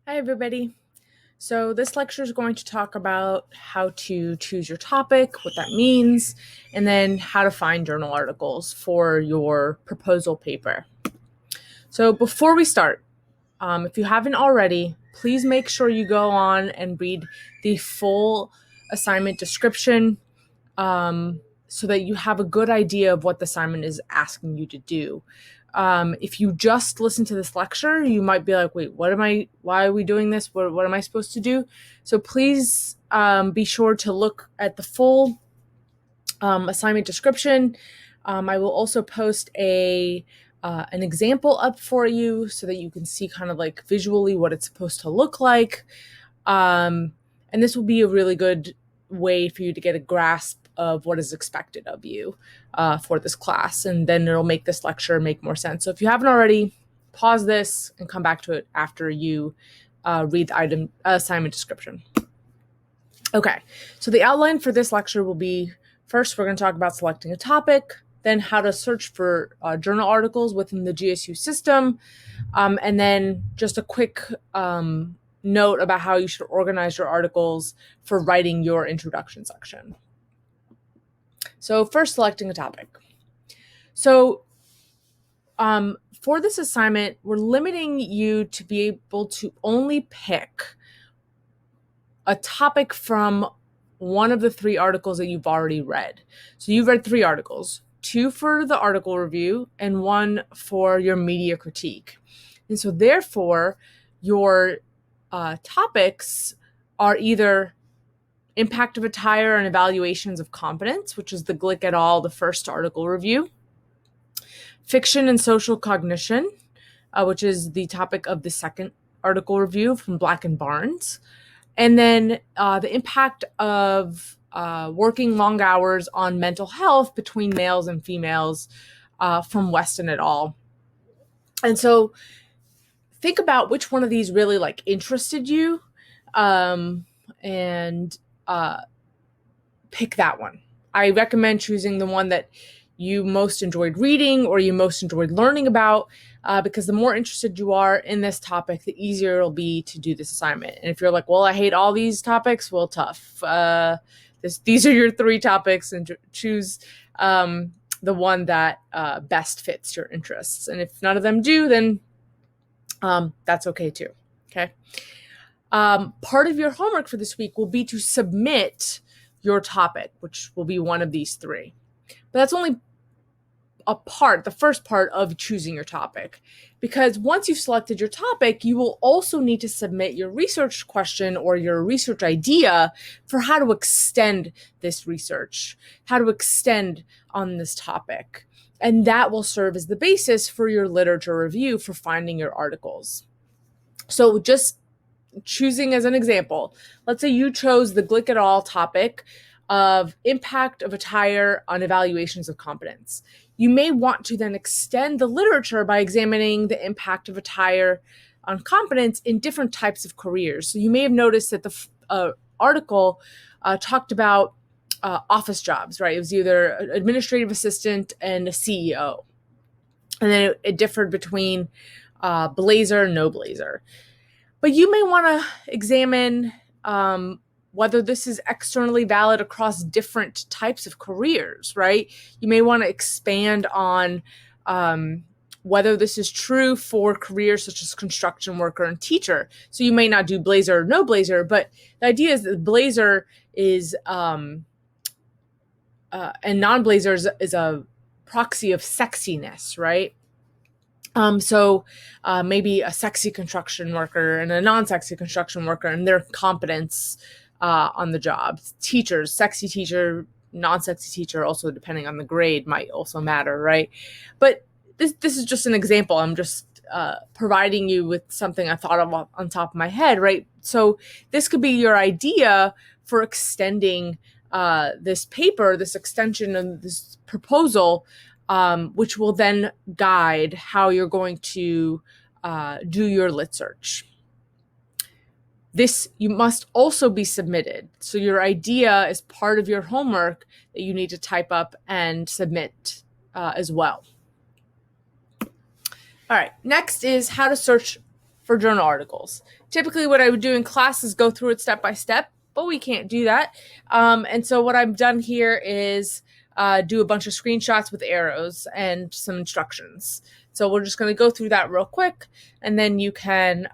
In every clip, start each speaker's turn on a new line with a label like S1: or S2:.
S1: Hi, everybody. So, this lecture is going to talk about how to choose your topic, what that means, and then how to find journal articles for your proposal paper. So, before we start, if you haven't already, please make sure you go on and read the full assignment description so that you have a good idea of what the assignment is asking you to do. If you just listen to this lecture, you might be like, wait, why are we doing this? What am I supposed to do? So please be sure to look at the full assignment description. I will also post an example up for you so that you can see kind of like visually what it's supposed to look like. And this will be a really good way for you to get a grasp of what is expected of you for this class. And then it'll make this lecture make more sense. So if you haven't already, pause this and come back to it after you read the assignment description. Okay, so the outline for this lecture will be, first, we're going to talk about selecting a topic, then how to search for journal articles within the GSU system, and then just a quick note about how you should organize your articles for writing your introduction section. So first, selecting a topic. So for this assignment, we're limiting you to be able to only pick a topic from one of the 3 articles that you've already read. So you've read 3 articles, 2 for the article review and 1 for your media critique. And so therefore, your topics are either impact of attire and evaluations of competence, which is the Glick et al., the first article review, fiction and social cognition, which is the topic of the second article review from Black and Barnes, and then the impact of working long hours on mental health between males and females from Weston et al. And so think about which one of these really interested you and pick that one. I recommend choosing the one that you most enjoyed reading or you most enjoyed learning about, because the more interested you are in this topic, the easier it'll be to do this assignment. And if you're like, well, I hate all these topics, well, tough. These are your 3 topics, and choose the one that best fits your interests. And if none of them do, then that's okay too. Okay. Part of your homework for this week will be to submit your topic, which will be one of these 3. But that's only the first part of choosing your topic, because once you've selected your topic, you will also need to submit your research question or your research idea for how to extend this research, how to extend on this topic. And that will serve as the basis for your literature review for finding your articles. So just choosing as an example, let's say you chose the Glick et al. Topic of impact of attire on evaluations of competence. You may want to then extend the literature by examining the impact of attire on competence in different types of careers. So you may have noticed that the article talked about office jobs, right? It was either an administrative assistant and a CEO. And then it differed between blazer and no blazer. But you may want to examine whether this is externally valid across different types of careers, right? You may want to expand on whether this is true for careers such as construction worker and teacher. So you may not do blazer or no blazer, but the idea is that blazer is and non-blazer is a proxy of sexiness, right? So maybe a sexy construction worker and a non-sexy construction worker and their competence on the job. Teachers, sexy teacher, non-sexy teacher, also depending on the grade, might also matter, right? But this is just an example. I'm just providing you with something I thought of on top of my head, right? So this could be your idea for extending this paper, this extension of this proposal, which will then guide how you're going to do your lit search. This you must also be submitted. So your idea is part of your homework that you need to type up and submit as well. All right, next is how to search for journal articles. Typically, what I would do in class is go through it step by step, but we can't do that. And so what I've done here is do a bunch of screenshots with arrows and some instructions. So we're just going to go through that real quick, and then you can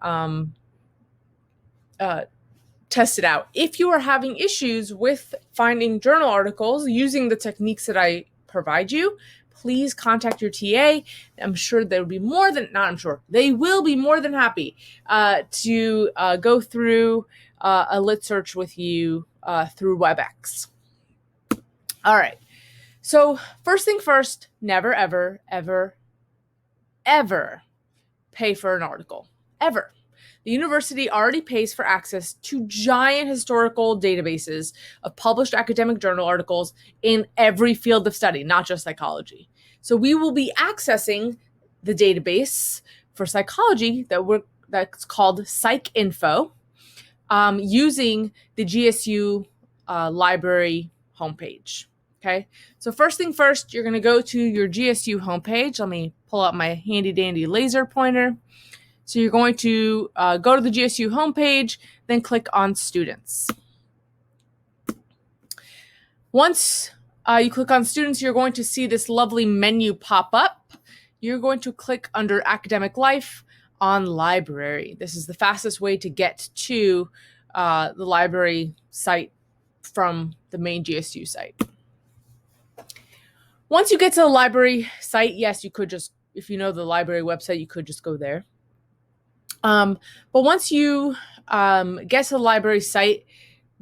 S1: test it out. If you are having issues with finding journal articles using the techniques that I provide you, please contact your TA. I'm sure they will be more than happy to go through a lit search with you through WebEx. All right. So first thing first, never, ever, ever, ever pay for an article. Ever. The university already pays for access to giant historical databases of published academic journal articles in every field of study, not just psychology. So we will be accessing the database for psychology that's called PsycINFO using the GSU library homepage. Okay, so first thing first, you're going to go to your GSU homepage. Let me pull out my handy dandy laser pointer. So you're going to go to the GSU homepage, then click on Students. Once you click on Students, you're going to see this lovely menu pop up. You're going to click under Academic Life on Library. This is the fastest way to get to the library site from the main GSU site. Once you get to the library site, yes, you could just, if you know the library website, you could just go there. But once you get to the library site,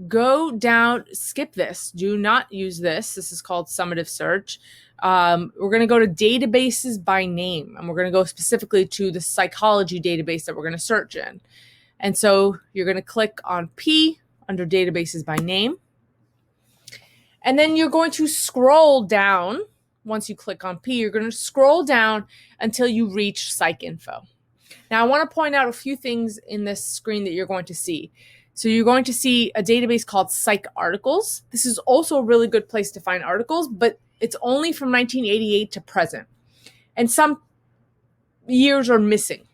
S1: go down, skip this. Do not use this. This is called summative search. We're going to go to databases by name, and we're going to go specifically to the psychology database that we're going to search in. And so you're going to click on P under databases by name. And then you're going to scroll down. Once you click on P, you're going to scroll down until you reach PsycINFO. Now, I want to point out a few things in this screen that you're going to see. So you're going to see a database called PsycArticles. This is also a really good place to find articles, but it's only from 1988 to present. And some years are missing.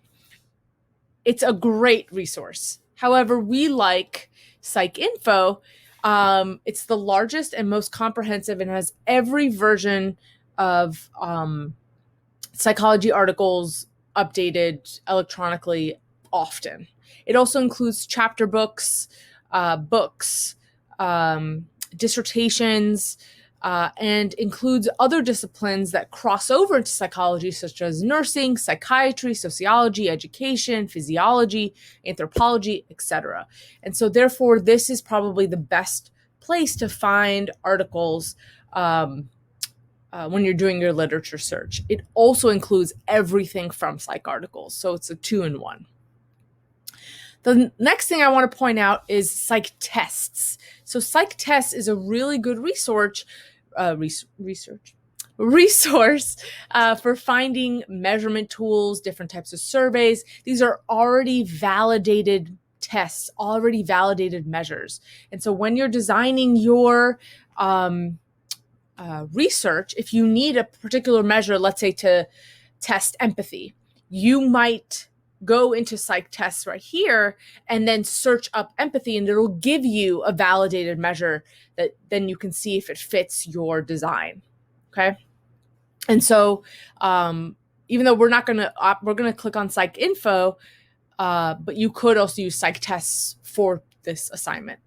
S1: It's a great resource. However, we like PsycINFO. It's the largest and most comprehensive and has every version of psychology articles updated electronically often. It also includes chapter books, dissertations, and includes other disciplines that cross over into psychology, such as nursing, psychiatry, sociology, education, physiology, anthropology, etc. And so therefore, this is probably the best place to find articles when you're doing your literature search. It also includes everything from PsycArticles, so it's a 2-in-1. The next thing I want to point out is PsycTEST. So PsycTEST is a really good resource for finding measurement tools, different types of surveys. These are already validated tests, already validated measures. And so when you're designing your research, if you need a particular measure, let's say to test empathy, you might go into PsycTEST right here and then search up empathy, and it'll give you a validated measure that then you can see if it fits your design. Okay. And so even though we're going to click on PsycINFO, but you could also use PsycTEST for this assignment.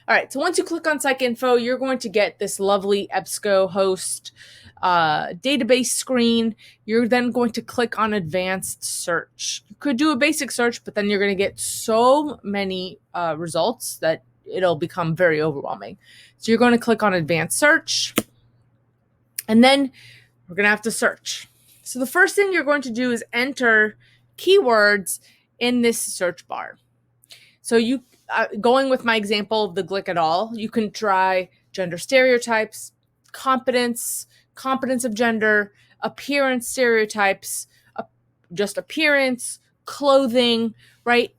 S1: All right, so once you click on PsycINFO, you're going to get this lovely EBSCOhost database screen. You're then going to click on advanced search. You could do a basic search, but then you're going to get so many results that it'll become very overwhelming. So you're going to click on advanced search, and then we're going to have to search. So the first thing you're going to do is enter keywords in this search bar. So you going with my example of the Glick et al., you can try gender stereotypes, competence of gender, appearance stereotypes, just appearance, clothing, right?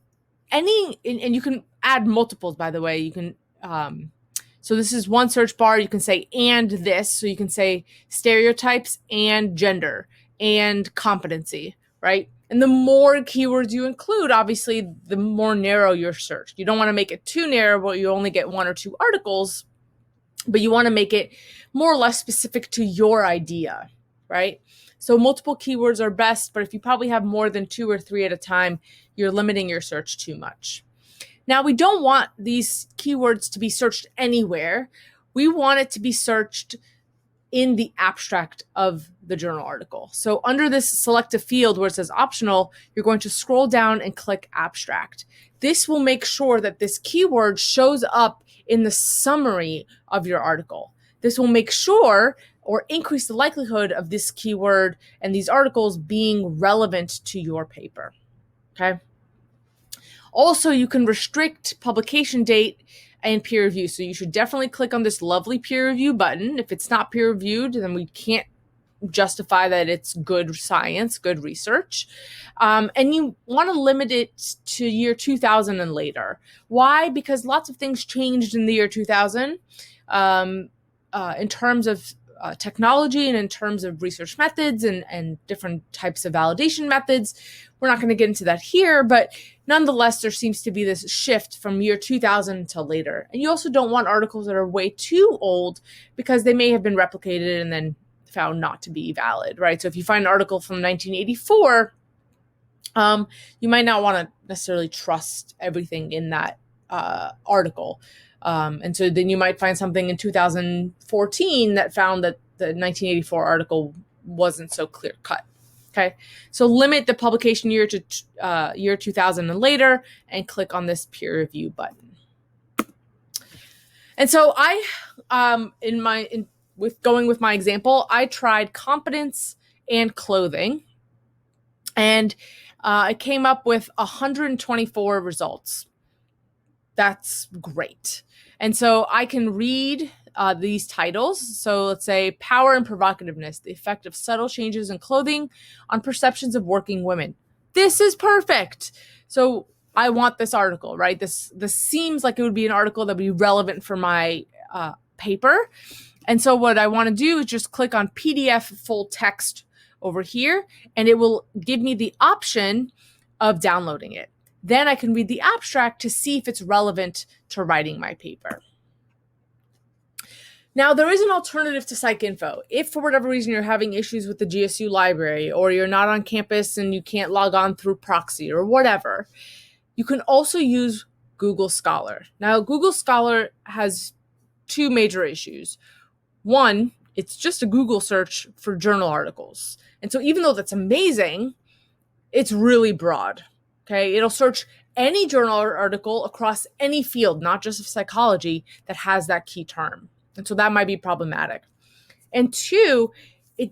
S1: And you can add multiples, by the way. You can, so this is one search bar. You can say, and this, so you can say stereotypes and gender and competency, right? And the more keywords you include, obviously, the more narrow your search. You don't want to make it too narrow where you only get 1 or 2 articles, but you want to make it more or less specific to your idea, right? So multiple keywords are best, but if you probably have more than 2 or 3 at a time, you're limiting your search too much. Now, we don't want these keywords to be searched anywhere. We want it to be searched in the abstract of the journal article. So under this selective field where it says optional, you're going to scroll down and click abstract. This will make sure that this keyword shows up in the summary of your article. This will make sure or increase the likelihood of this keyword and these articles being relevant to your paper. Okay. Also, you can restrict publication date and peer review. So you should definitely click on this lovely peer review button. If it's not peer reviewed, then we can't justify that it's good science, good research. And you want to limit it to year 2000 and later. Why? Because lots of things changed in the year 2000 in terms of technology and in terms of research methods and different types of validation methods. We're not going to get into that here, but nonetheless, there seems to be this shift from year 2000 until later. And you also don't want articles that are way too old because they may have been replicated and then found not to be valid, right? So if you find an article from 1984, you might not want to necessarily trust everything in that article. And so then you might find something in 2014 that found that the 1984 article wasn't so clear cut. Okay, so limit the publication year to year 2000 and later, and click on this peer review button. And so going with my example, I tried competence and clothing, and I came up with 124 results. That's great. And so I can read these titles. So let's say Power and Provocativeness, the effect of subtle changes in clothing on perceptions of working women. This is perfect. So I want this article, right? This seems like it would be an article that would be relevant for my paper. And so what I want to do is just click on PDF full text over here, and it will give me the option of downloading it. Then I can read the abstract to see if it's relevant to writing my paper. Now, there is an alternative to PsycINFO. If for whatever reason you're having issues with the GSU library, or you're not on campus and you can't log on through proxy or whatever, you can also use Google Scholar. Now, Google Scholar has 2 major issues. One, it's just a Google search for journal articles. And so even though that's amazing, it's really broad. Okay, it'll search any journal article across any field, not just of psychology, that has that key term. And so that might be problematic. And 2,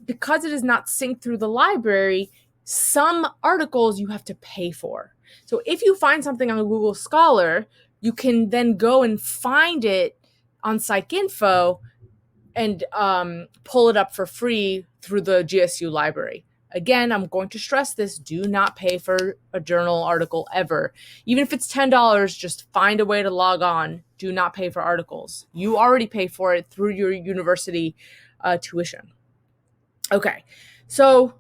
S1: because it is not synced through the library, some articles you have to pay for. So if you find something on Google Scholar, you can then go and find it on PsycINFO and pull it up for free through the GSU library. Again, I'm going to stress this. Do not pay for a journal article ever. Even if it's $10, just find a way to log on. Do not pay for articles. You already pay for it through your university tuition. Okay, so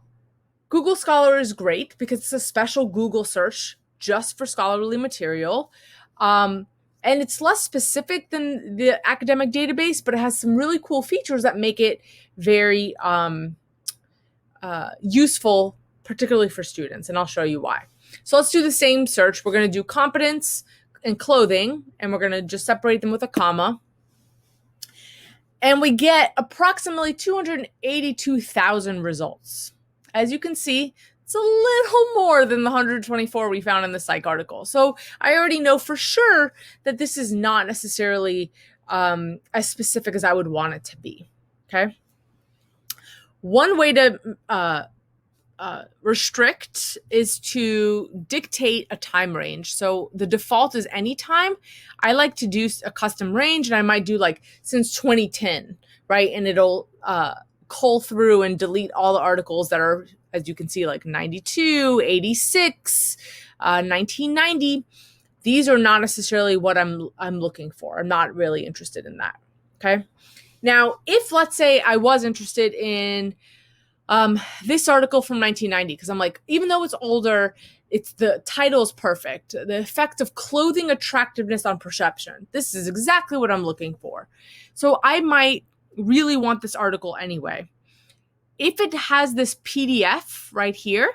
S1: Google Scholar is great because it's a special Google search just for scholarly material. And it's less specific than the academic database, but it has some really cool features that make it very useful, particularly for students, and I'll show you why. So let's do the same search. We're going to do competence and clothing, and we're going to just separate them with a comma. And we get approximately 282,000 results. As you can see, it's a little more than the 124 we found in the psych article. So I already know for sure that this is not necessarily as specific as I would want it to be. Okay. One way to restrict is to dictate a time range. So the default is anytime. I like to do a custom range, and I might do like since 2010, right? And it'll cull through and delete all the articles that are, as you can see, like 92, 86, 1990. These are not necessarily what I'm looking for. I'm not really interested in that. Okay. Now, if let's say I was interested in This article from 1990, because I'm like, even though it's older, it's the title is perfect. The effect of clothing attractiveness on perception. This is exactly what I'm looking for. So I might really want this article anyway. If it has this PDF right here,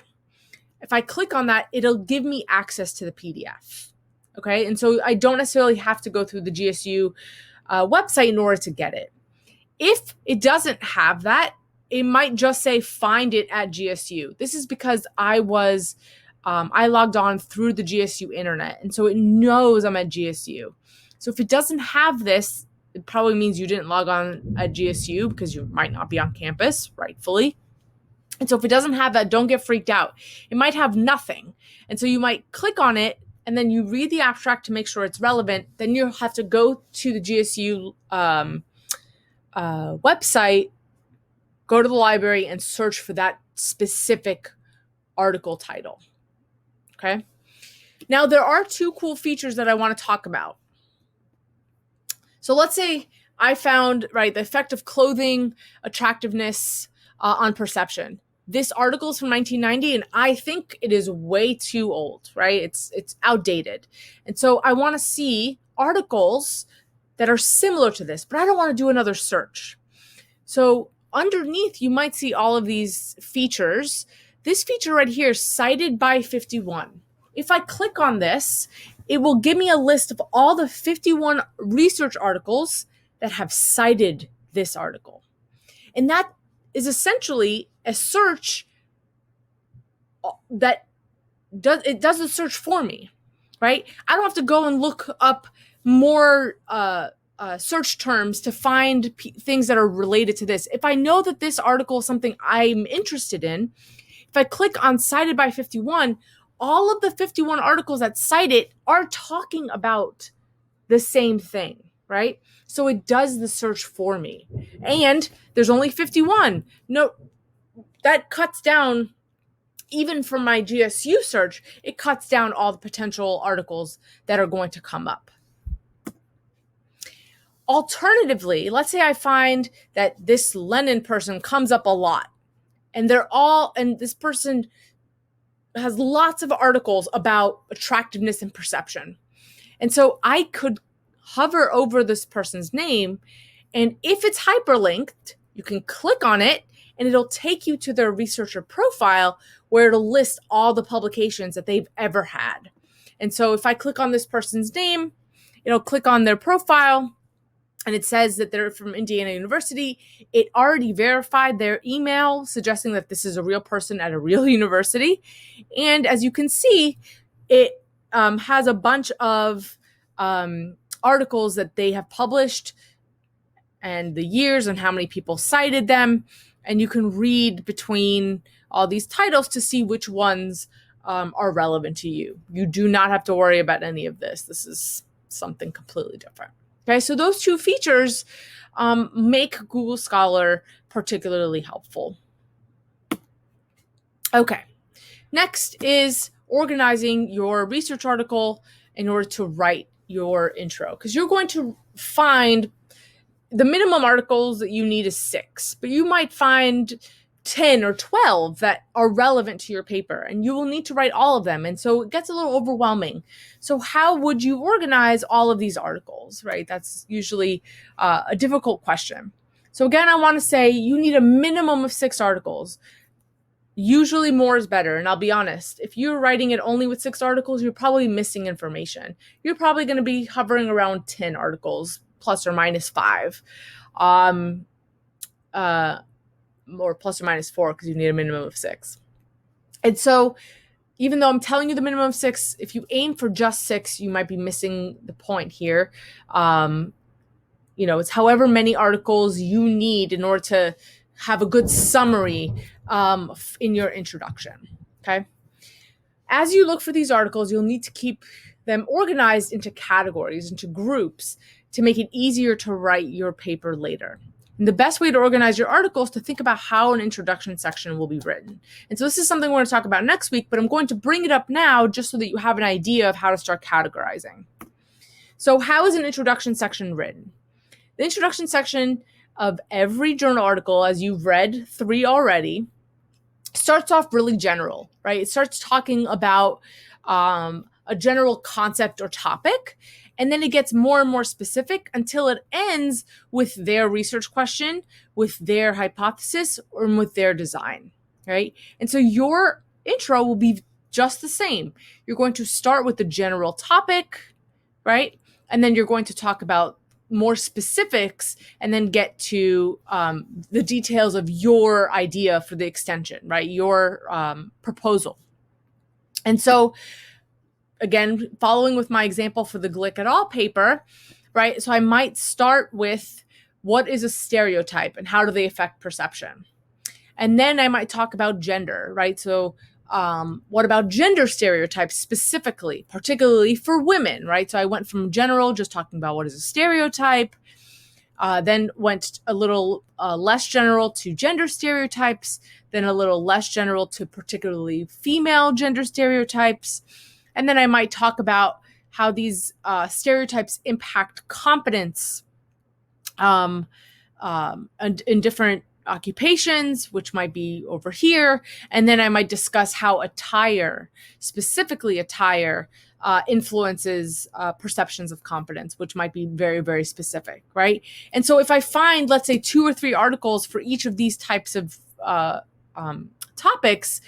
S1: if I click on that, it'll give me access to the PDF. Okay. And so I don't necessarily have to go through the GSU website in order to get it. If it doesn't have that, it might just say find it at GSU. This is because I logged on through the GSU internet, and so it knows I'm at GSU. So if it doesn't have this, it probably means you didn't log on at GSU because you might not be on campus, rightfully. And so if it doesn't have that, don't get freaked out. It might have nothing. And so you might click on it, and then you read the abstract to make sure it's relevant. Then you'll have to go to the GSU website, go to the library, and search for that specific article title. Okay. Now, there are two cool features that I want to talk about. So let's say I found, right, the effect of clothing attractiveness on perception. This article is from 1990, and I think it is way too old, right? It's outdated. And so I want to see articles that are similar to this, but I don't want to do another search. So underneath, you might see all of these features. This feature right here, cited by 51. If I click on this, it will give me a list of all the 51 research articles that have cited this article. And that is essentially a search that does the search for me, right? I don't have to go and look up more search terms to find things that are related to this. If I know that this article is something I'm interested in, if I click on cited by 51, all of the 51 articles that cite it are talking about the same thing, right? So it does the search for me. And there's only 51. No, that cuts down, even from my GSU search, it cuts down all the potential articles that are going to come up. Alternatively, let's say I find that this Lenin person comes up a lot, and this person has lots of articles about attractiveness and perception. And so I could hover over this person's name, and if it's hyperlinked, you can click on it and it'll take you to their researcher profile where it'll list all the publications that they've ever had. And so if I click on this person's name, it'll click on their profile, and it says that they're from Indiana University. It already verified their email, suggesting that this is a real person at a real university. And as you can see, it has a bunch of articles that they have published and the years and how many people cited them. And you can read between all these titles to see which ones are relevant to you. You do not have to worry about any of this. This is something completely different. Okay, so those two features make Google Scholar particularly helpful. Okay, next is organizing your research article in order to write your intro, because you're going to find the minimum articles that you need is 6, but you might find 10 or 12 that are relevant to your paper, and you will need to write all of them. And so it gets a little overwhelming. So how would you organize all of these articles, right? That's usually a difficult question. So again, I want to say you need a minimum of 6 articles. Usually more is better. And I'll be honest, if you're writing it only with 6 articles, you're probably missing information. You're probably going to be hovering around 10 articles, plus or minus 5. Or plus or minus 4, because you need a minimum of 6. And so even though I'm telling you the minimum of 6, if you aim for just 6, you might be missing the point here. It's however many articles you need in order to have a good summary in your introduction. Okay. As you look for these articles, you'll need to keep them organized into categories, into groups, to make it easier to write your paper later. And the best way to organize your article is to think about how an introduction section will be written. And so this is something we're going to talk about next week, but I'm going to bring it up now just so that you have an idea of how to start categorizing. So how is an introduction section written? The introduction section of every journal article, as you've read 3 already, starts off really general, right? It starts talking about a general concept or topic, and then it gets more and more specific until it ends with their research question, with their hypothesis, or with their design, right? And so your intro will be just the same. You're going to start with the general topic, right? And then you're going to talk about more specifics and then get to the details of your idea for the extension, right? Your proposal. And so, again, following with my example for the Glick et al. Paper, right? So I might start with what is a stereotype and how do they affect perception? And then I might talk about gender, right? So what about gender stereotypes specifically, particularly for women, right? So I went from general, just talking about what is a stereotype, then went a little less general to gender stereotypes, then a little less general to particularly female gender stereotypes. And then I might talk about how these stereotypes impact competence in different occupations, which might be over here. And then I might discuss how attire, specifically attire, influences perceptions of competence, which might be very, very specific, right? And so if I find, let's say, 2 or 3 articles for each of these types of topics,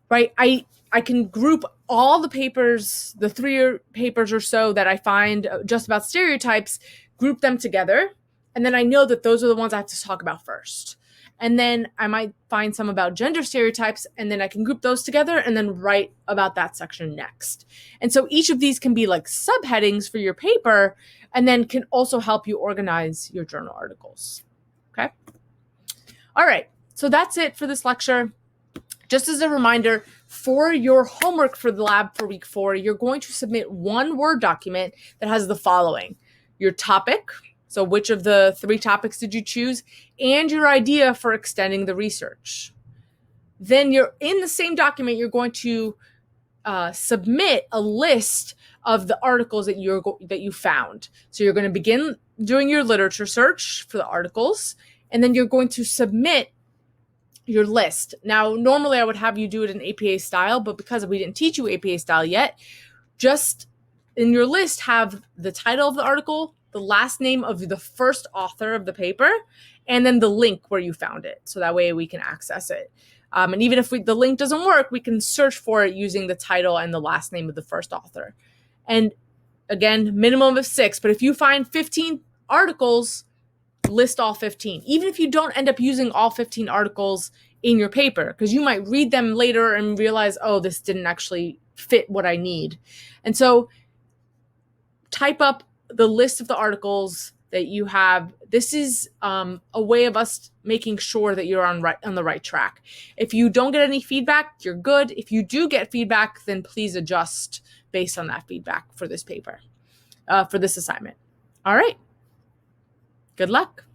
S1: right, I can group all the papers, the 3 papers or so that I find just about stereotypes, group them together, and then I know that those are the ones I have to talk about first. And then I might find some about gender stereotypes, and then I can group those together and then write about that section next. And so each of these can be like subheadings for your paper, and then can also help you organize your journal articles. Okay? All right. So that's it for this lecture. Just as a reminder, for your homework for the lab for week 4, you're going to submit one Word document that has the following: your topic, so which of the 3 topics did you choose, and your idea for extending the research. Then you're in the same document, you're going to submit a list of the articles that you found. So you're going to begin doing your literature search for the articles, and then you're going to submit your list. Now, normally I would have you do it in APA style, but because we didn't teach you APA style yet, just in your list have the title of the article, the last name of the first author of the paper, and then the link where you found it. So that way we can access it. And even if the link doesn't work, we can search for it using the title and the last name of the first author. And again, minimum of 6. But if you find 15 articles, list all 15. Even if you don't end up using all 15 articles in your paper, because you might read them later and realize, oh, this didn't actually fit what I need. And so type up the list of the articles that you have. This is a way of us making sure that you're on the right track. If you don't get any feedback, you're good. If you do get feedback, then please adjust based on that feedback for this paper, for this assignment. All right. Good luck.